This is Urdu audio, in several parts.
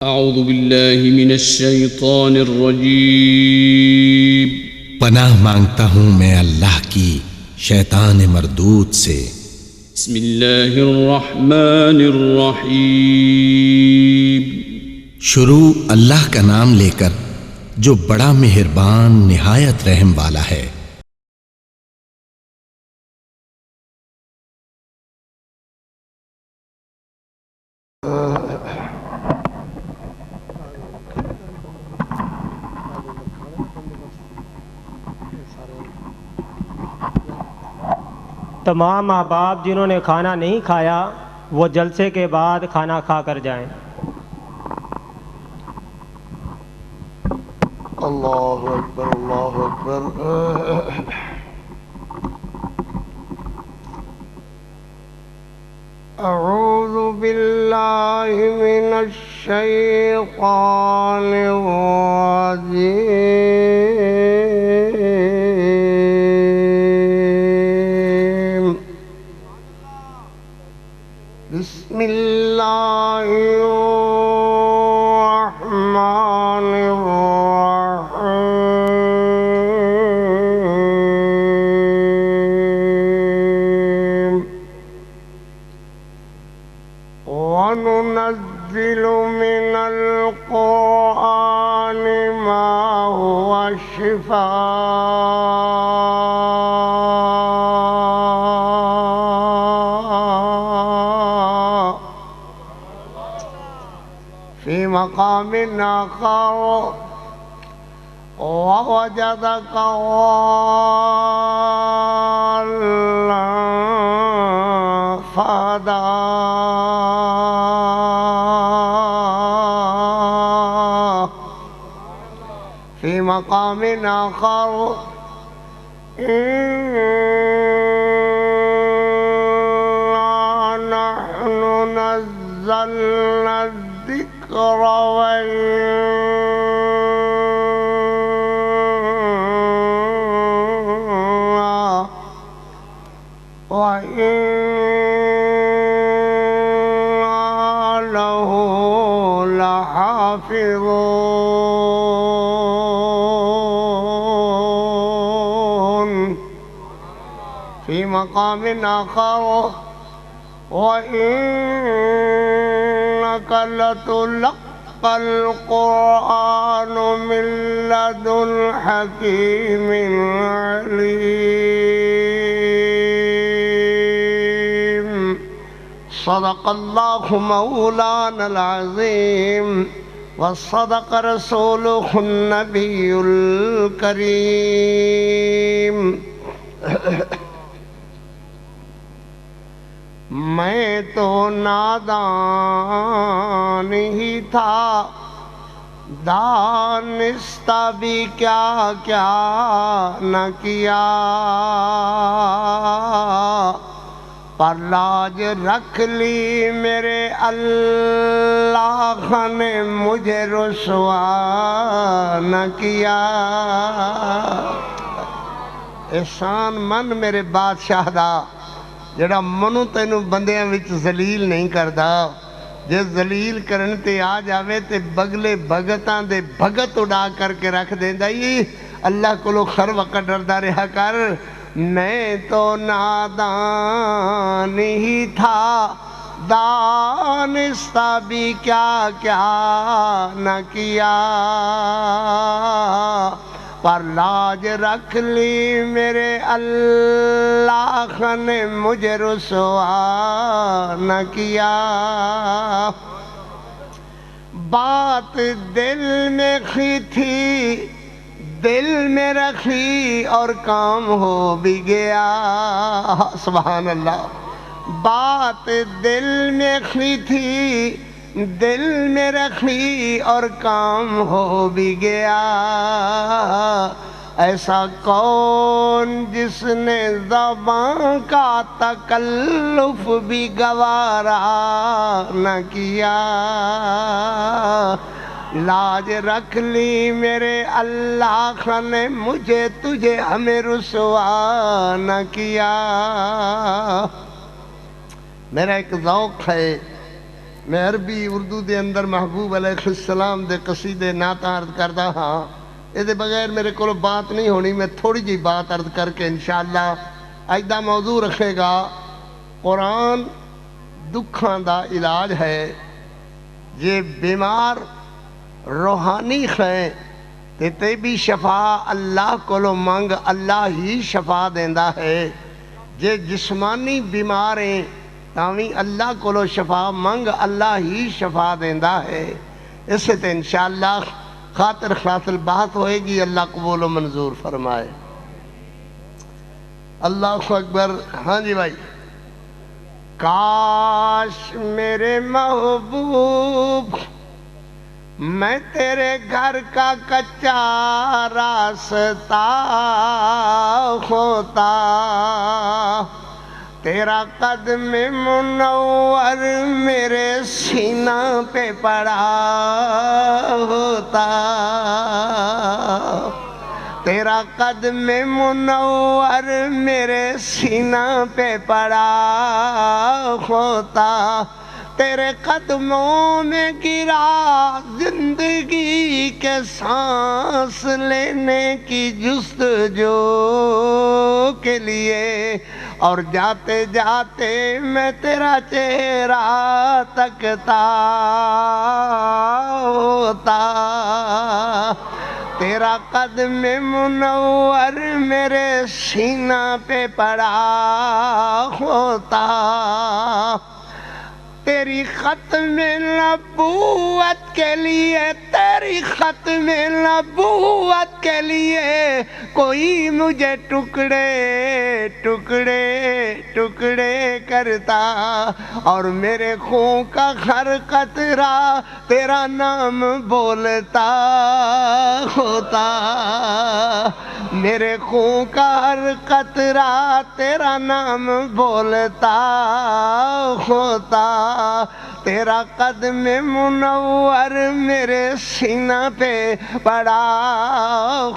اعوذ باللہ من الشیطان الرجیم پناہ مانگتا ہوں میں اللہ کی شیطان مردود سے۔ بسم اللہ الرحمن الرحیم۔ شروع اللہ کا نام لے کر جو بڑا مہربان نہایت رحم والا ہے۔ تمام احباب جنہوں نے کھانا نہیں کھایا وہ جلسے کے بعد کھانا کھا کر جائیں۔ اللہ اکبر اللہ اکبر۔ اعوذ باللہ من الشیطان الرجیم۔ بسم اللہ الرحمن الرحیم۔ وَنُنَزِّلُ مِنَ الْقُرْآنِ مَا هُوَ شِفَاءٌ فِي مَقَامٍ آخَرَ وَوَجَدَكَ ضَالًّا فَهَدَىٰ فِي مَقَامٍ آخَرَ إِنَّا نَحْنُ نَزَّلْنَا الذِّكْرَ وَإِنَّا لَهُ لَحَافِظُونَ فِي مَقَامٍ آخَرَ وَإِنَّكَ لَتُلَقَّى الْقُرْآنَ مِن لَّدُنْ حَكِيمٍ عَلِيمٍ۔ صدق اللہ مولانا العظیم وصدق رسولہ النبی الکریم۔ میں تو نادان ہی تھا، دانستہ بھی کیا کیا نہ کیا، پر لاج رکھ لی میرے اللہ نے مجھے رسوا نہ کیا۔ احسان من میرے بادشاہ دا جڑا منو تینو بندیاں وچ ذلیل نہیں کردا، جے ذلیل کرن تے آ جاوے تے بگلے بھگتاں دے بھگت اڑا کر کے رکھ دیندا ہی۔ اللہ کولو خر وقت ڈردا رہا کر۔ میں تو نادان ہی تھا، دانستہ بھی کیا کیا نہ کیا، پر لاج رکھ لی میرے اللہ نے مجھے رسوا نہ کیا۔ بات دل میں کی تھی دل میں رکھی اور کام ہو بھی گیا۔ سبحان اللہ۔ بات دل میں کی تھی دل میں رکھی اور کام ہو بھی گیا۔ ایسا کون جس نے زبان کا تکلف بھی گوارا نہ کیا۔ لاج رکھ لی میرے اللہ نے مجھے تجھے ہمیں رسوا نہ کیا۔ میرا ایک ذوق ہے میں عربی اردو دے اندر محبوب علیہ السلام دے قصیدے نعت عرض کردا ہاں، یہ بغیر میرے کو بات نہیں ہونی، میں تھوڑی جی بات عرض کر کے انشاءاللہ اج دا موضوع رکھے گا۔ قرآن دکھاں دا علاج ہے، جے بیمار روحانی ہیں تے بھی شفا اللہ کو منگ، اللہ ہی شفا دیندا ہے۔ جے جسمانی بیمار ہیں تاویں اللہ کو شفا منگ، اللہ ہی شفا دیندا ہے۔ اس سے انشاءاللہ خاطر خاطر بات ہوئے گی، اللہ قبول و منظور فرمائے۔ اللہ اکبر۔ ہاں جی بھائی، کاش میرے محبوب میں تیرے گھر کا کچا راستہ ہوتا، تیرا قدم منور میرے سینہ پہ پڑا ہوتا، تیرا قدم منور میرے سینہ پہ پڑا ہوتا، تیرے قدموں میں گرا زندگی کے سانس لینے کی جستجو کے لیے، اور جاتے جاتے میں تیرا چہرہ تکتا ہوتا، تیرا قدم منور میرے سینہ پہ پڑا ہوتا، تیری ختم نبوت کے لیے، تیری ختم نبوت کے لیے کوئی مجھے ٹکڑے ٹکڑے ٹکڑے کرتا، اور میرے خون کا ہر قطرہ تیرا نام بولتا ہوتا، میرے خون کا ہر قطرہ تیرا نام بولتا ہوتا، تیرا قدم منور میرے سینہ پہ پڑا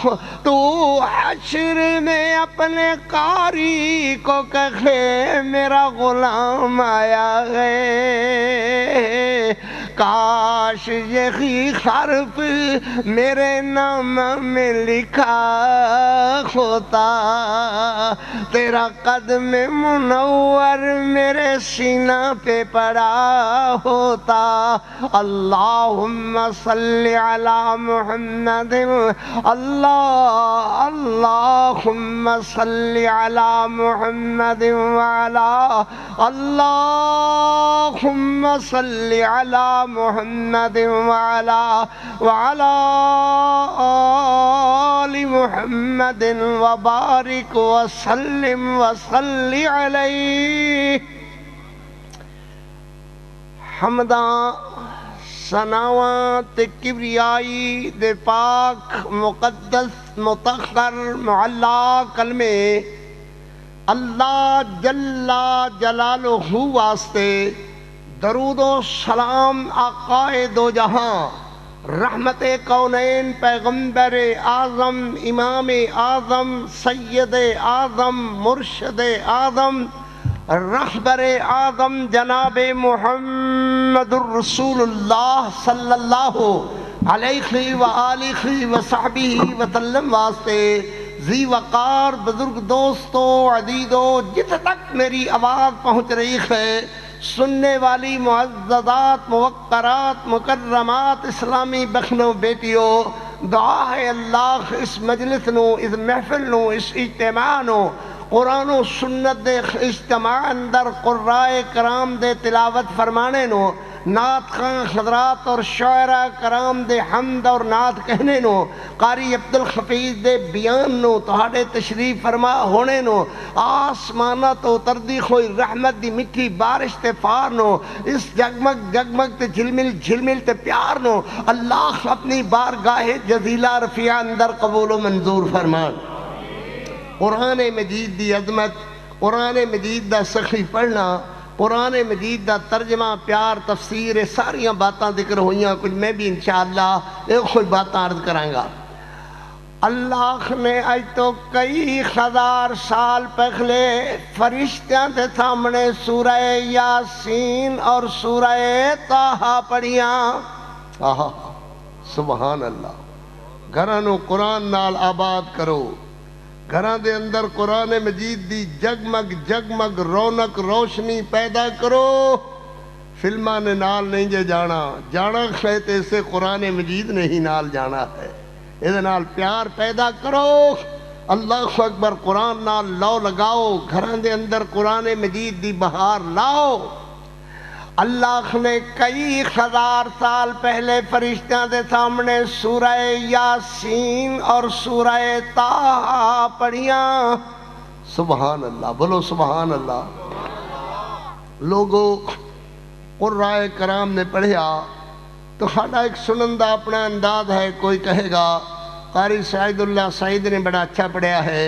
ہو۔ تو حشر میں اپنے قاری کو کہے میرا غلام آیا ہے، کاش یہی حرف میرے نام میں لکھا ہوتا، تیرا قدم منور میرے سینہ پہ پڑا ہوتا۔ اللہم صلی علی محمد، اللہم صلی علی محمد وعلا، اللہم صلی علی محمد وعلا آل محمد وبارک وسلم وصلی علیہ۔ حمداں ثناواں تے کبریائی دے پاک مقدس مطہر معلا کلمے اللہ جل جلالہ واسطے درود و سلام آقائے دو جہاں، رحمت کونین، پیغمبر اعظم، امام اعظم، سید اعظم، مرشد اعظم، رہبر اعظم جناب محمد الرسول اللہ صلی اللہ علیہ وآلہ وصحبہ وسلم واسطے ذی وقار بزرگ دوستو عزیزو، جتنے تک میری آواز پہنچ رہی ہے، سننے والی معززات موقرات مکرمات اسلامی بہنوں بیٹیوں، دعا ہے اللہ اس مجلس نو، اس محفل نو، اس اجتماع نو قرآن و سنت دے اجتماع اندر قرائے کرام دے تلاوت فرمانے نو، نعت خان حضرات اور شاعرہ کرام دے حمد اور نعت کہنے نو، قاری عبدالحفیظ دے بیان نو، تہاڑے تشریف فرما ہونے نو، آسمانہ تو تردی ہوئی رحمت دی مٹھی بارش تے فار نو، اس جگمگ جگمگ تے جھلمل جھلمل تے پیار نو، اللہ اپنی بارگاہ جزیلہ رفیع اندر قبول و منظور فرمان۔ قرآن مجید دی عظمت، قرآن مجید دا سخی پڑھنا، قرآن مجید دا ترجمہ، پیار، تفسیر، ساریاں باتاں ذکر ہوئیاں، کچھ میں بھی انشاءاللہ ایک کوئی باتاں عرض کرانگا۔ اللہ نے اج تو کئی ہزار سال پہلے فرشتیاں دے سامنے سورہ یاسین اور سورہ طٰہٰ پڑھیاں. آہا سبحان اللہ. گھراں نو قرآن نال آباد کرو، گھراں دے اندر قرآن مجید دی جگمگ جگمگ رونق روشنی پیدا کرو. فلماں نے نال نہیں جے جانا، جانا خیت اسے قرآن مجید نے ہی نال جانا ہے. یہ نال پیار پیدا کرو. اللہ اکبر. قرآن نال لو لگاؤ، گھراں دے اندر قرآن مجید دی بہار لاؤ. اللہ نے کئی ہزار سال پہلے فرشتیاں دے سامنے سورہ یاسین اور سورہ طٰہٰ پڑھیاں. سبحان اللہ. بولو سبحان اللہ. لوگوں قرائے کرام نے پڑھیا تو ہمارا ایک سنن دا اپنا انداز ہے. کوئی کہے گا قاری سعید اللہ سعید نے بڑا اچھا پڑھیا ہے،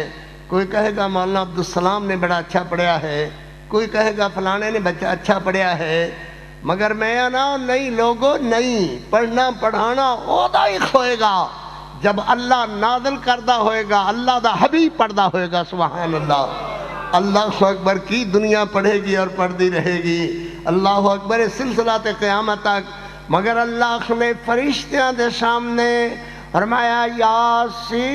کوئی کہے گا مولانا عبدالسلام نے بڑا اچھا پڑھیا ہے، کوئی کہے گا فلانے نے بچہ اچھا پڑھیا ہے. مگر میں نا نہیں لوگوں نہیں، پڑھنا پڑھانا اودا ہی ہوئے گا جب اللہ نازل کردہ ہوئے گا، اللہ دا حبیب پڑھدا ہوئے گا. سبحان اللہ. اللہ اکبر. کی دنیا پڑھے گی اور پڑھتی رہے گی. اللہ اکبر. سلسلہ تے قیامت تک. مگر اللہ نے فرشتیاں دے سامنے فرمایا یاسین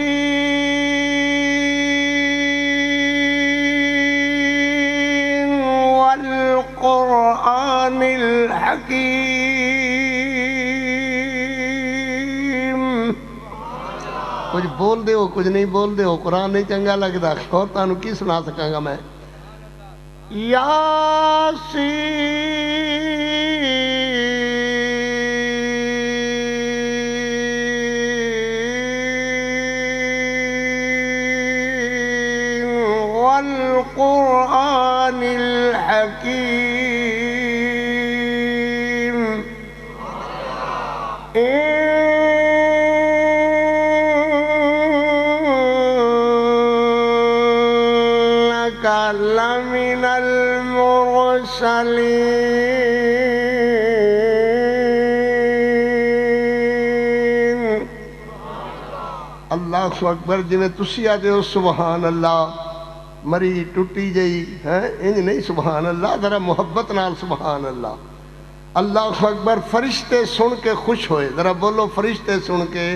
والقرآن الحکیم. کچھ بول دے ہو کچھ نہیں بول دے ہو. قرآن نہیں چنگا لگتا اور تانوں کی سنا سکاں گا میں. والقرآن الحکیم. إنك لمن المرسلین. اللہ اکبر. جی میں تسی آدھے ہو سبحان اللہ، مری ٹوٹی جئی ہے انج نہیں. سبحان اللہ. ذرا محبت نال سبحان اللہ. اللہ اکبر. فرشتے سن کے خوش ہوئے. ذرا بولو فرشتے سن کے.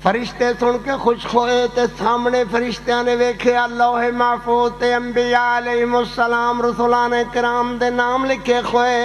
فرشتے سن کے خوش ہوئے تے سامنے فرشتیاں نے ویکھیا لوح محفوظ تے انبیاء علیہم السلام رسولان کرام دے نام لکھے ہوئے.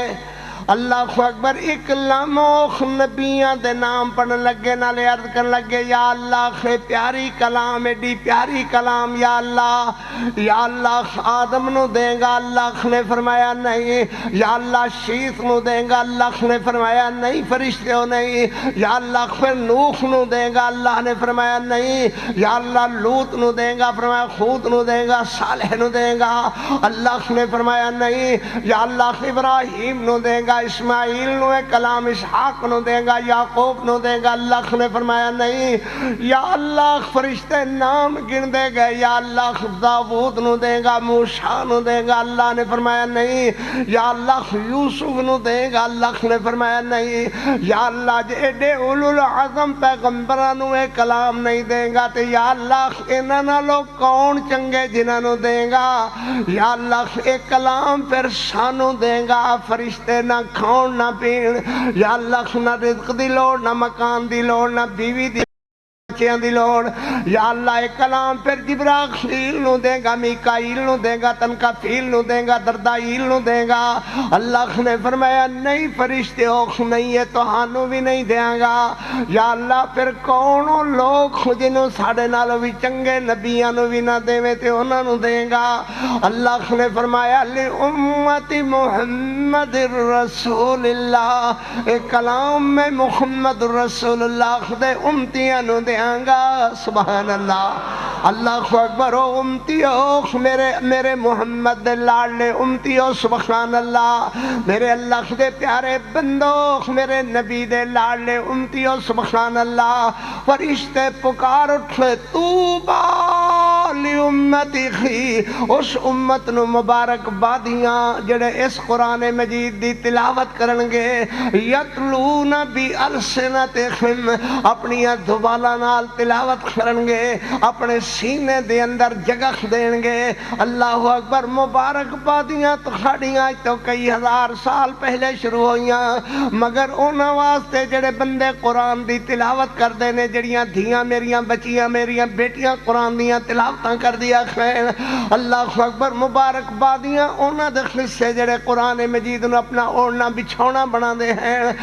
اللہ اکبر. ایک لمح نبیاں دے نام پڑھن لگے نالے عرض کرن لگے یا اللہ پیاری کلام ایڈی پیاری کلام یا اللہ. یا اللہ آدم نو دیں گا. اللہ نے فرمایا نہیں. یا اللہ شیث نو دیں گا. اللہ نے فرمایا نہیں فرشتوں نہیں. یا اللہ پھر نوح نو دیں گا. اللہ نے فرمایا نہیں. یا اللہ لوط نو دیں گا. فرمایا خود نو دیں گا. صالح نو دیں گا. اللہ نے فرمایا نہیں. یا اللہ ابراہیم نو دیں گا. اسماعیل نو کلام اسحاق نو دے گا. یعقوب نو دے گا. اللہ نے فرمایا نہیں. یا اللہ فرشتے نام گن دے گئے. یا اللہ داؤد نو دے گا. موسیٰ نو دے گا. اللہ نے فرمایا نہیں. یا اللہ یوسف نو دے گا. اللہ نے فرمایا نہیں. یا اللہ جیڑے اولو العظم پیغمبران نو کلام نہیں دے گا تے یا اللہ انہاں نالوں کون چنگے جنہاں نو دے گا. یا اللہ ایک کلام پھر سانو دے گا. فرشتے نہ کھاؤن نہ پین. یا اللہ نہ رزق دی لوڑ نہ مکان دی لوڑ نہ بیوی دی دی لوڑ. یا اللہ ایک کلام پھر جبرائیل نو دے گا. میکائیل نو دے گا. تنکافیل نو دے گا. دردائیل نو دے گا. اللہ نے فرمایا نہیں فرشتے اوکھ نہیں ہے تو ہانو بھی نہیں دیا گا. یا اللہ پھر کونوں لوگ جنہوں ساڑھے نالوں بھی چنگے نبیاں نو بھی نہ دے میں تے انہوں نو دے گا. اللہ نے فرمایا لی امت محمد رسول اللہ. ایک کلام میں محمد رسول اللہ دے امتیاں نو دے گا. سبحان اللہ. اللہ اکبر. او امتیو میرے محمد دے لاڈلے امتیو. سبحان اللہ. میرے اللہ دے پیارے بندو میرے نبی دے لاڈلے امتیو. سبحان اللہ. فرشتے پکار اٹھے طوبیٰ لِأُمَّتِهِ اس امت نو مبارکبادیاں جڑے اس قرآن مجید دی تلاوت کرنگے یتلون بِأَلْسِنَتِهِمْ اپنی دبالا نال تلاوت کرنگے اپنے سینے دے اندر جگہ دینگے اللہ اکبر مبارکبادیاں تخاڑیاں تو کئی ہزار سال پہلے شروع ہوئیاں مگر انہاں واسطے جڑے بندے قرآن دی تلاوت کر دینے جڑیاں دھیاں میریاں بچیاں میریاں بیٹیاں قرآن دیاں تلاوتاں کر دیا خیر اللہ اکبر مبارکبادیاں انہاں دے خصے جڑے قرآن مجید نو اپنا اوڑنا بچھونا بنا دے ہیں